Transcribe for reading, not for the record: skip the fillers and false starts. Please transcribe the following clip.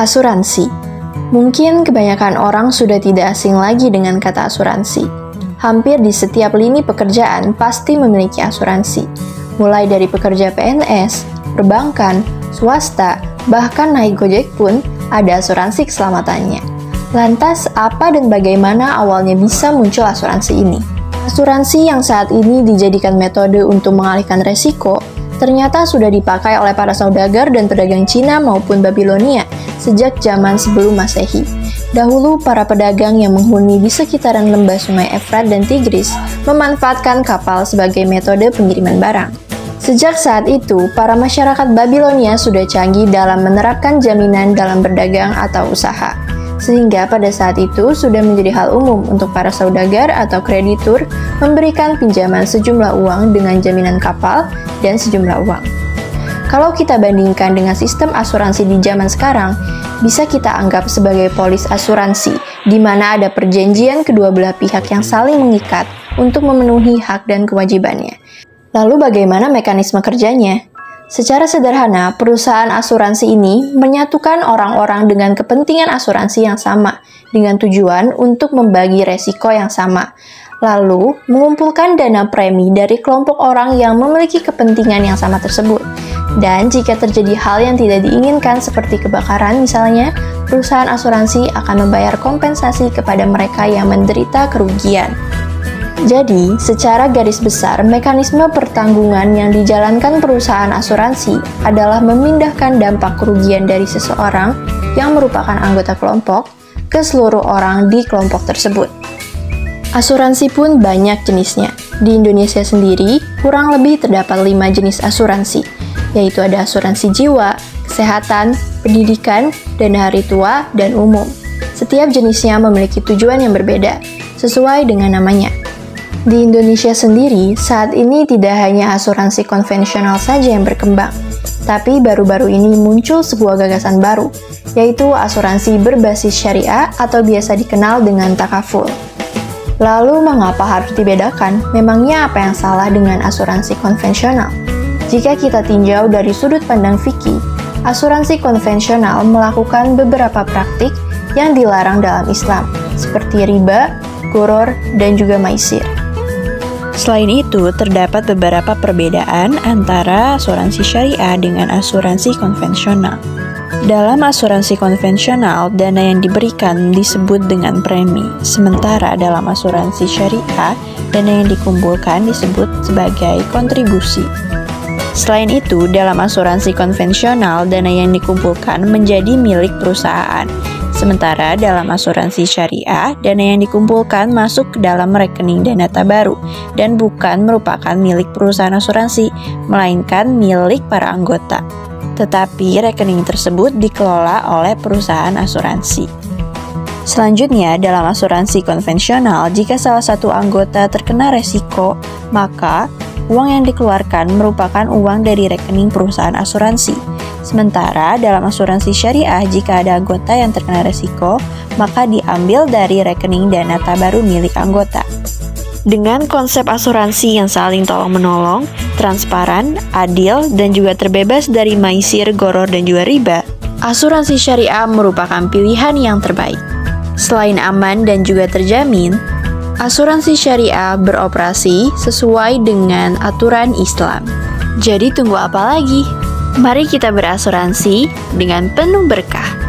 Asuransi. Mungkin kebanyakan orang sudah tidak asing lagi dengan kata asuransi. Hampir di setiap lini pekerjaan pasti memiliki asuransi. Mulai dari pekerja PNS, perbankan, swasta, bahkan naik Gojek pun ada asuransi keselamatannya. Lantas, apa dan bagaimana awalnya bisa muncul asuransi ini? Asuransi yang saat ini dijadikan metode untuk mengalihkan resiko, ternyata sudah dipakai oleh para saudagar dan pedagang Cina maupun Babilonia sejak zaman sebelum Masehi. Dahulu, para pedagang yang menghuni di sekitaran lembah sungai Efrat dan Tigris memanfaatkan kapal sebagai metode pengiriman barang. Sejak saat itu, para masyarakat Babilonia sudah canggih dalam menerapkan jaminan dalam berdagang atau usaha. Sehingga pada saat itu sudah menjadi hal umum untuk para saudagar atau kreditur memberikan pinjaman sejumlah uang dengan jaminan kapal dan sejumlah uang. Kalau kita bandingkan dengan sistem asuransi di zaman sekarang, bisa kita anggap sebagai polis asuransi, di mana ada perjanjian kedua belah pihak yang saling mengikat untuk memenuhi hak dan kewajibannya. Lalu bagaimana mekanisme kerjanya? Secara sederhana, perusahaan asuransi ini menyatukan orang-orang dengan kepentingan asuransi yang sama, dengan tujuan untuk membagi resiko yang sama, lalu mengumpulkan dana premi dari kelompok orang yang memiliki kepentingan yang sama tersebut. Dan jika terjadi hal yang tidak diinginkan seperti kebakaran misalnya, perusahaan asuransi akan membayar kompensasi kepada mereka yang menderita kerugian. Jadi, secara garis besar, mekanisme pertanggungan yang dijalankan perusahaan asuransi adalah memindahkan dampak kerugian dari seseorang yang merupakan anggota kelompok ke seluruh orang di kelompok tersebut. Asuransi pun banyak jenisnya. Di Indonesia sendiri, kurang lebih terdapat 5 jenis asuransi, yaitu ada asuransi jiwa, kesehatan, pendidikan, dana hari tua, dan umum. Setiap jenisnya memiliki tujuan yang berbeda, sesuai dengan namanya. Di Indonesia sendiri, saat ini tidak hanya asuransi konvensional saja yang berkembang, tapi baru-baru ini muncul sebuah gagasan baru, yaitu asuransi berbasis syariah atau biasa dikenal dengan takaful. Lalu, mengapa harus dibedakan? Memangnya apa yang salah dengan asuransi konvensional? Jika kita tinjau dari sudut pandang fikih, asuransi konvensional melakukan beberapa praktik yang dilarang dalam Islam, seperti riba, gharar, dan juga maisir. Selain itu, terdapat beberapa perbedaan antara asuransi syariah dengan asuransi konvensional. Dalam asuransi konvensional, dana yang diberikan disebut dengan premi, sementara dalam asuransi syariah, dana yang dikumpulkan disebut sebagai kontribusi. Selain itu, dalam asuransi konvensional, dana yang dikumpulkan menjadi milik perusahaan. Sementara dalam asuransi syariah, dana yang dikumpulkan masuk ke dalam rekening dana tabaru dan bukan merupakan milik perusahaan asuransi, melainkan milik para anggota. Tetapi rekening tersebut dikelola oleh perusahaan asuransi. Selanjutnya, dalam asuransi konvensional, jika salah satu anggota terkena resiko, maka uang yang dikeluarkan merupakan uang dari rekening perusahaan asuransi. Sementara dalam asuransi syariah, jika ada anggota yang terkena resiko, maka diambil dari rekening dana tabaru milik anggota. Dengan konsep asuransi yang saling tolong-menolong, transparan, adil, dan juga terbebas dari maisir, gharar, dan juga riba, asuransi syariah merupakan pilihan yang terbaik. Selain aman dan juga terjamin, asuransi syariah beroperasi sesuai dengan aturan Islam. Jadi tunggu apa lagi? Mari kita berasuransi dengan penuh berkah.